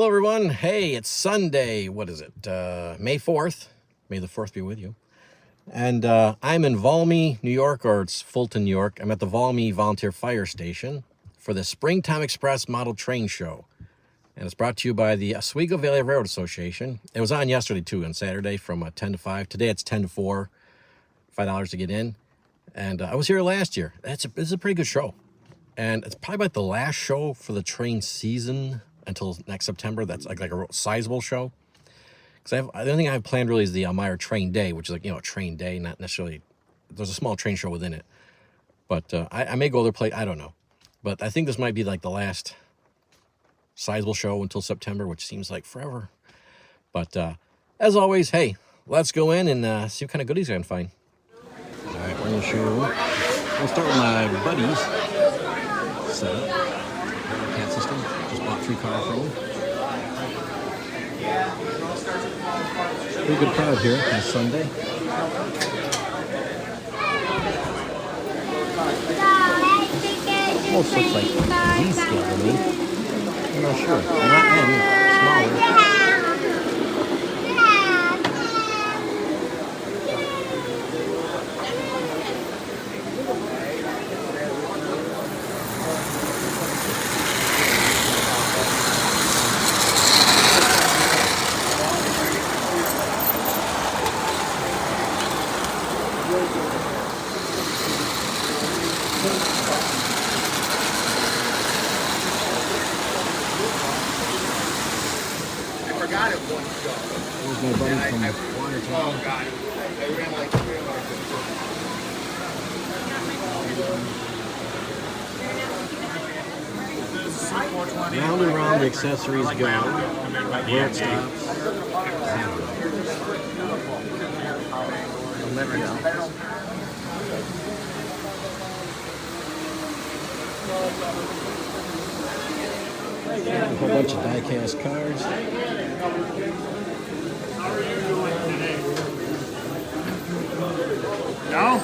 Hello, everyone. Hey, it's Sunday. What is it? May 4th. May the 4th be with you. And I'm in Valmy, New York, or it's Fulton, New York. I'm at the Valmy Volunteer Fire Station for the Springtime Express Model Train Show. And it's brought to you by the Oswego Valley Railroad Association. It was on yesterday, too, on Saturday from 10 to 5. Today it's 10 to 4, $5 to get in. And I was here last year. It's a pretty good show. And it's probably about the last show for the train season until next September. That's like a sizable show. Because the only thing I have planned really is the Elmira Train Day, which is like, a train day, not necessarily, there's a small train show within it. But I may go other place, I don't know. But I think this might be like the last sizable show until September, which seems like forever. But as always, hey, let's go in and see what kind of goodies I can find. All right, we're going to show, we'll start with my buddies setup. Cat system, just bought 3 cars from them. Pretty good crowd here on Sunday. Almost looks like Z-scale to me. I'm not sure. They're not any smaller. There's my buddy from Watertown. Oh, God. I ran like 3 hours. Round and round the accessories go. Where it stops, you'll never know. A whole bunch of die-cast cars. No?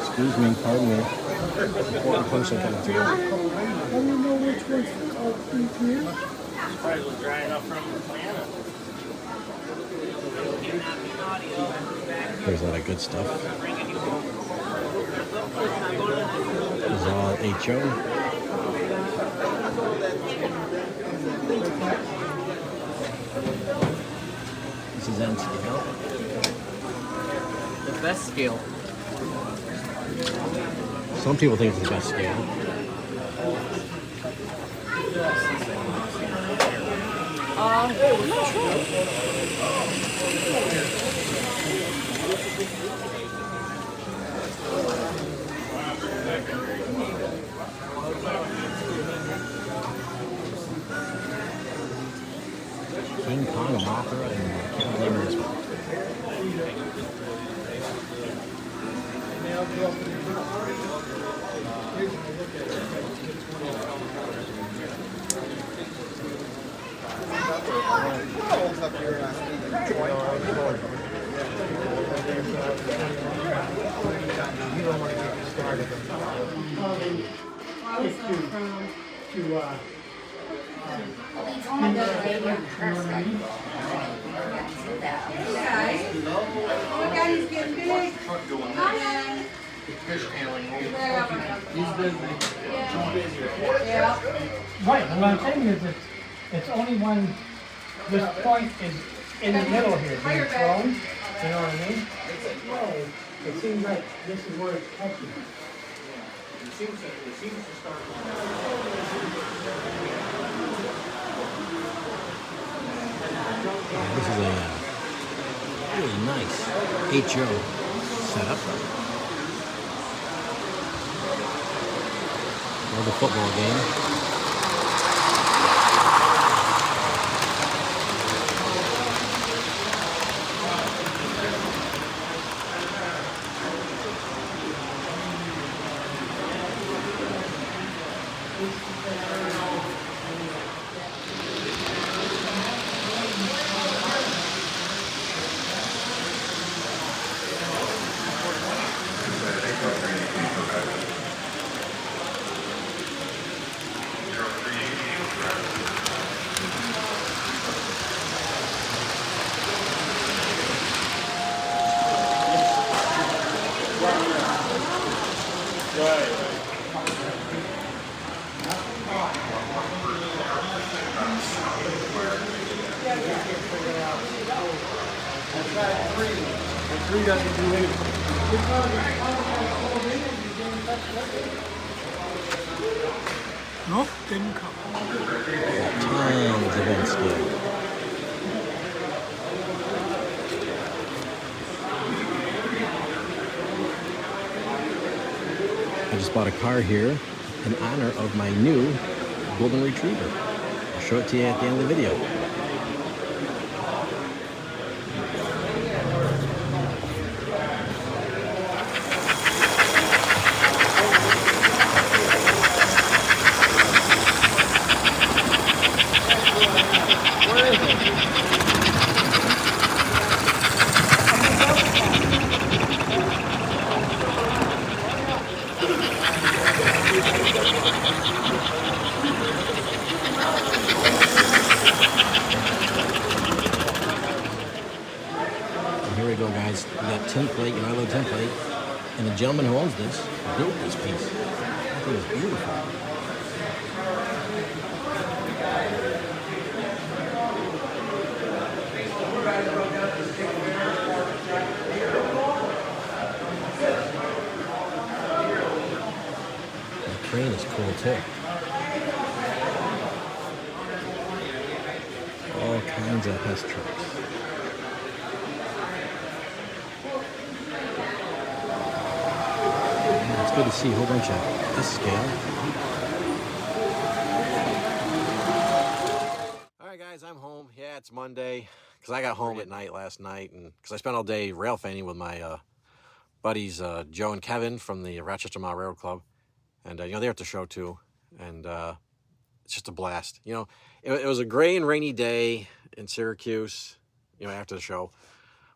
Excuse me, pardon me. Important person coming through. I don't know which one's here. Probably drying up from Atlanta. There's a lot of good stuff. This is all HO. This is N scale. The best scale. Some people think it's the best scale. King Kong, Mothra, and King Lemur's. Right, and what I'm saying is it's only when this point is in the middle here, being thrown, you know what I mean? It seems like this is where it's catching. It seems to start. This is a really nice HO setup. Another football game. Three doesn't do anything. Nope, didn't come. Tons of end scale. I just bought a car here in honor of my new golden retriever. I'll show it to you at the end of the video. Here we go, guys. We got tin plate, you know, I love tin plate. And the gentleman who owns this built this piece. I think it's beautiful. The crane is cool too. All kinds of Hess trucks. It's good to see a whole bunch of this scale. All right, guys, I'm home. Yeah, it's Monday because I got home at night last night, and because I spent all day rail fanning with my buddies Joe and Kevin from the Rochester Mile Railroad Club, and you know, they're at the show too, and it's just a blast. You know, it was a gray and rainy day in Syracuse, you know, after the show,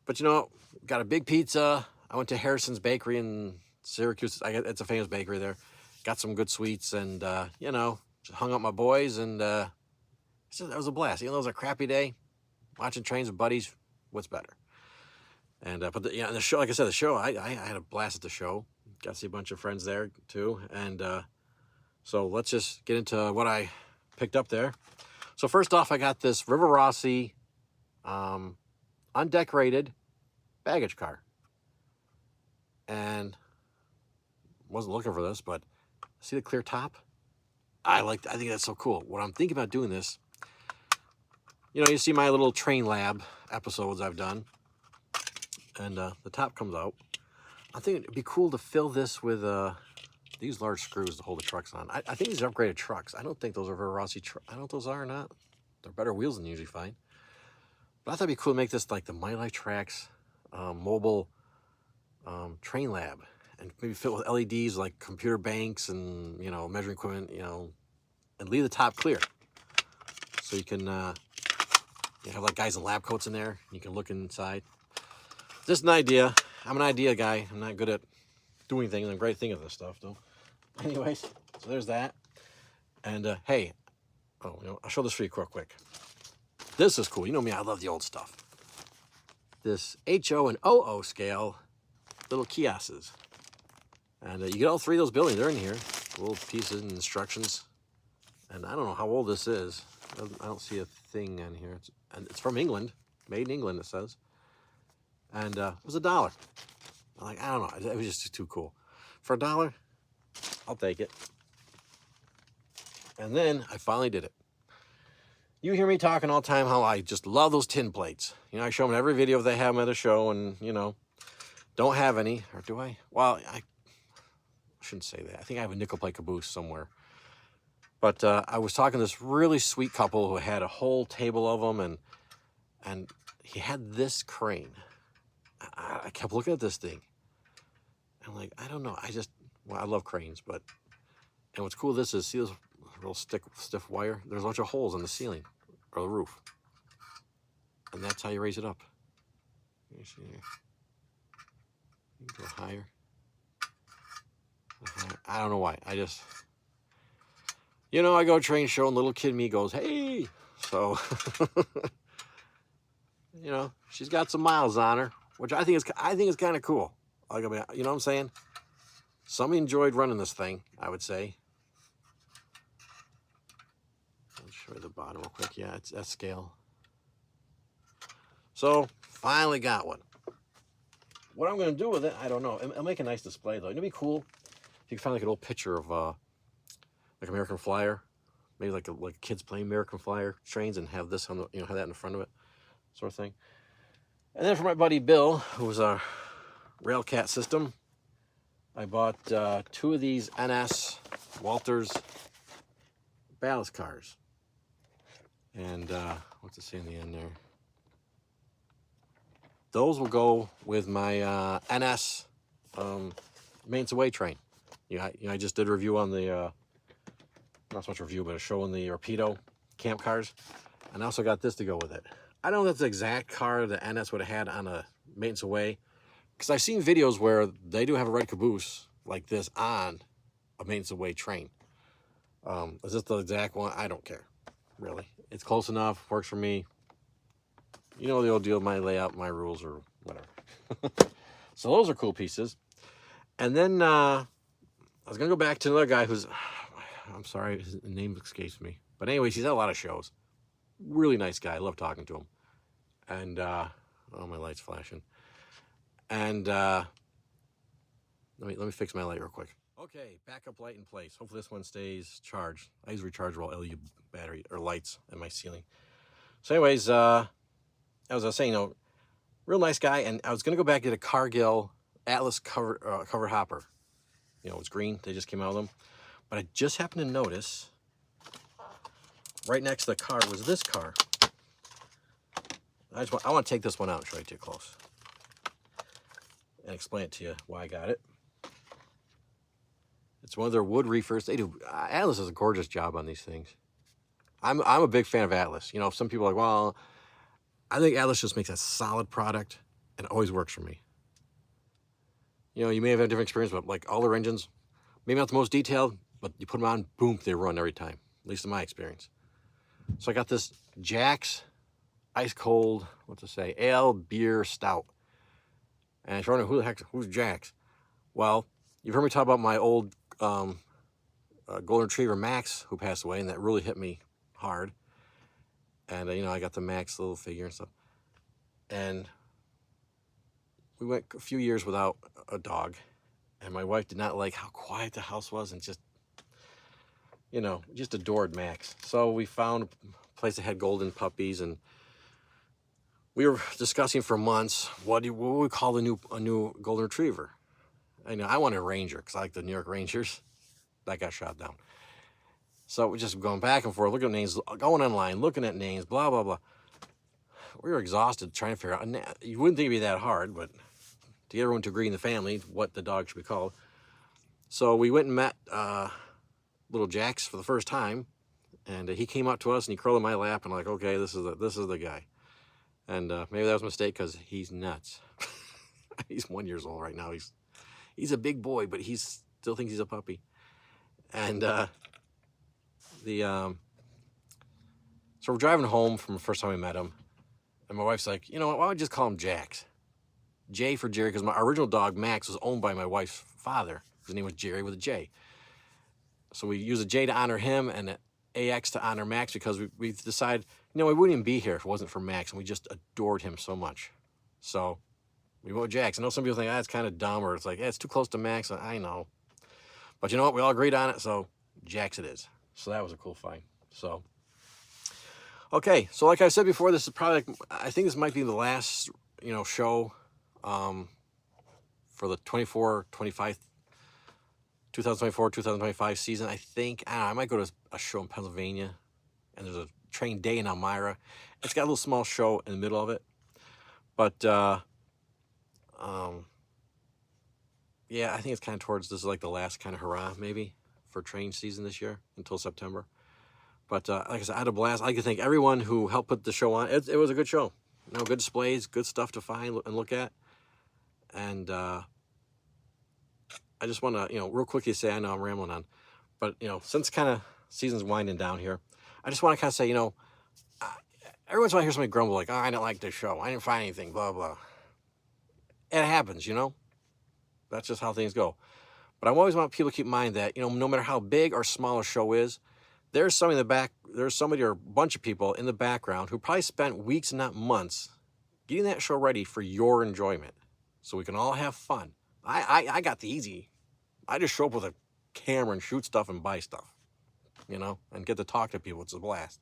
but you know, got a big pizza. I went to Harrison's Bakery in Syracuse. It's a famous bakery there. Got some good sweets, and you know, just hung out with my boys, and that was a blast. You know, it was a crappy day. Watching trains with buddies, what's better? And but the show, like I said, the show, I had a blast at the show. Got to see a bunch of friends there too, and so let's just get into what I picked up there. So first off, I got this River Rossi undecorated baggage car, and wasn't looking for this, but see the clear top? I think that's so cool. What I'm thinking about doing this, you know, you see my little train lab episodes I've done, and the top comes out. I think it'd be cool to fill this with these large screws to hold the trucks on. I think these are upgraded trucks. I don't think those are River Rossi trucks. I don't know if those are or not. They're better wheels than you usually find. But I thought it'd be cool to make this like the My Life Tracks mobile train lab, and maybe fill with LEDs like computer banks and, you know, measuring equipment, you know, and leave the top clear. So you can you have like guys in lab coats in there. You can look inside. Just an idea. I'm an idea guy. I'm not good at doing things. I'm great at thinking of this stuff though. Anyways, so there's that. And hey, oh, you know, I'll show this for you real quick. This is cool. You know me, I love the old stuff. This HO and OO scale little kiosks. And you get all three of those buildings. They're in here. Little pieces and instructions. And I don't know how old this is. I don't see a thing on here. It's from England. Made in England, it says. And it was $1. I'm like, I don't know. It was just too cool. For $1, I'll take it. And then I finally did it. You hear me talking all the time how I just love those tin plates. You know, I show them in every video they have them at the show, and, you know, don't have any. Or do I? Well, I shouldn't say that. I think I have a nickel plate caboose somewhere. But I was talking to this really sweet couple who had a whole table of them, and he had this crane. I kept looking at this thing. I'm like, I don't know. Well, I love cranes, but, and what's cool this is, see those real stiff wire. There's a bunch of holes in the ceiling or the roof, and that's how you raise it up. Let me see here. You can go higher. I don't know why. I just, you know, I go train show and little kid me goes, hey. So, you know, she's got some miles on her, which I think is kind of cool. Like, I mean, you know what I'm saying? Somebody enjoyed running this thing, I would say. I'll show you the bottom real quick. Yeah, it's that scale. So, finally got one. What I'm going to do with it, I don't know. It'll make a nice display, though. It'd be cool if you could find like an old picture of like American Flyer, maybe like kids playing American Flyer trains, and have this on the, you know, have that in the front of it, sort of thing. And then for my buddy Bill, who was a Railcat system, I bought 2 of these NS Walters ballast cars. And what's it say in the end there? Those will go with my NS maintenance away train. I just did a review on the, not so much review, but a show on the Rapido camp cars. And I also got this to go with it. I don't know if that's the exact car the NS would have had on a maintenance away, because I've seen videos where they do have a red caboose like this on a maintenance away train. Is this the exact one? I don't care, really. It's close enough, works for me. You know the old deal, my layout, my rules, or whatever. So those are cool pieces. And then I was going to go back to another guy who's, I'm sorry, his name escapes me. But anyways, he's at a lot of shows. Really nice guy. I love talking to him. And, oh, my light's flashing. And let me fix my light real quick. Okay, backup light in place. Hopefully this one stays charged. I use rechargeable LED battery or lights in my ceiling. So anyways, as I was saying, you know, real nice guy. And I was going to go back to the Cargill Atlas cover hopper. You know, it's green. They just came out with them. But I just happened to notice right next to the car was this car. I want to take this one out and show it to you close and explain it to you why I got it. It's one of their wood reefers. They do. Atlas does a gorgeous job on these things. I'm a big fan of Atlas. You know, some people are like, well, I think Atlas just makes a solid product and always works for me. You know, you may have had a different experience, but like all their engines, maybe not the most detailed, but you put them on, boom, they run every time, at least in my experience. So I got this Jack's ice cold, what's it say, ale beer stout. And if you're wondering who's Jack's? Well, you've heard me talk about my old Golden Retriever Max who passed away, and that really hit me hard. And, you know, I got the Max little figure and stuff. And we went a few years without a dog. And my wife did not like how quiet the house was, and just, you know, just adored Max. So we found a place that had golden puppies, and we were discussing for months what would we call a new Golden Retriever. I know I wanted a Ranger because I like the New York Rangers. That got shot down. So we're just going back and forth, looking at names, going online, looking at names, blah, blah, blah. We were exhausted trying to figure out. You wouldn't think it'd be that hard, but to get everyone to agree in the family what the dog should be called. So we went and met little Jax for the first time, and he came up to us and he curled in my lap, and I'm like, okay, this is the guy. And maybe that was a mistake because he's nuts. He's 1 year old right now. He's a big boy, but he still thinks he's a puppy. And so we're driving home from the first time we met him, and my wife's like, you know what, why don't we just call him Jax? J for Jerry, because my original dog, Max, was owned by my wife's father. His name was Jerry with a J. So we use a J to honor him and an AX to honor Max, because we decided, you know, we wouldn't even be here if it wasn't for Max, and we just adored him so much. So we went with Jax. I know some people think, it's kind of dumb, or it's like, it's too close to Max. I know. But you know what? We all agreed on it, so Jax it is. So that was a cool find. So, okay. So like I said before, this is probably, I think this might be the last, you know, show for the 2024-2025 season. I think, I don't know, I might go to a show in Pennsylvania, and there's a train day in Elmira. It's got a little small show in the middle of it. But, yeah, I think it's kind of towards, this is like the last kind of hurrah, maybe, for train season this year until September. But like I said, I had a blast. I'd like to thank everyone who helped put the show on. It was a good show. You know, good displays, good stuff to find and look at. And I just want to, real quickly say, I know I'm rambling on, but, since kind of season's winding down here, I just want to kind of say, every once in a while I hear somebody grumble like, oh, I didn't like this show. I didn't find anything, blah, blah. It happens, That's just how things go. But I always want people to keep in mind that, no matter how big or small a show is, there's somebody or a bunch of people in the background who probably spent weeks, not months, getting that show ready for your enjoyment so we can all have fun. I got the easy. I just show up with a camera and shoot stuff and buy stuff, and get to talk to people. It's a blast.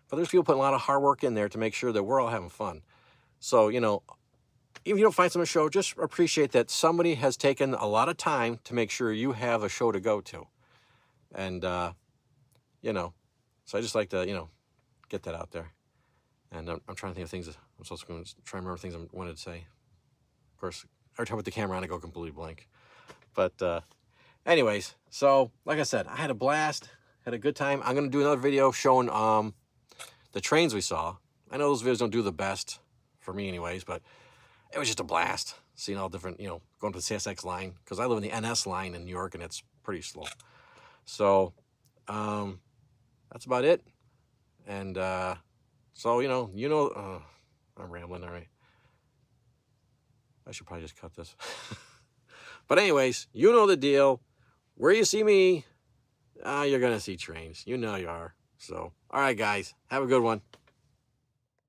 But there's people putting a lot of hard work in there to make sure that we're all having fun. So, even if you don't find some show, just appreciate that somebody has taken a lot of time to make sure you have a show to go to. And, so I just like to, get that out there. And I'm trying to think of things. I'm supposed to try and remember things I wanted to say. Of course, every time with the camera on, I go completely blank. But anyways, so like I said, I had a blast, had a good time. I'm going to do another video showing the trains we saw. I know those videos don't do the best for me anyways, but it was just a blast seeing all different, going to the CSX line, because I live in the NS line in New York and it's pretty slow. So that's about it. And so, I'm rambling, all right. I should probably just cut this. But anyways, you know the deal. Where you see me, you're going to see trains. You know you are. So, all right, guys, have a good one.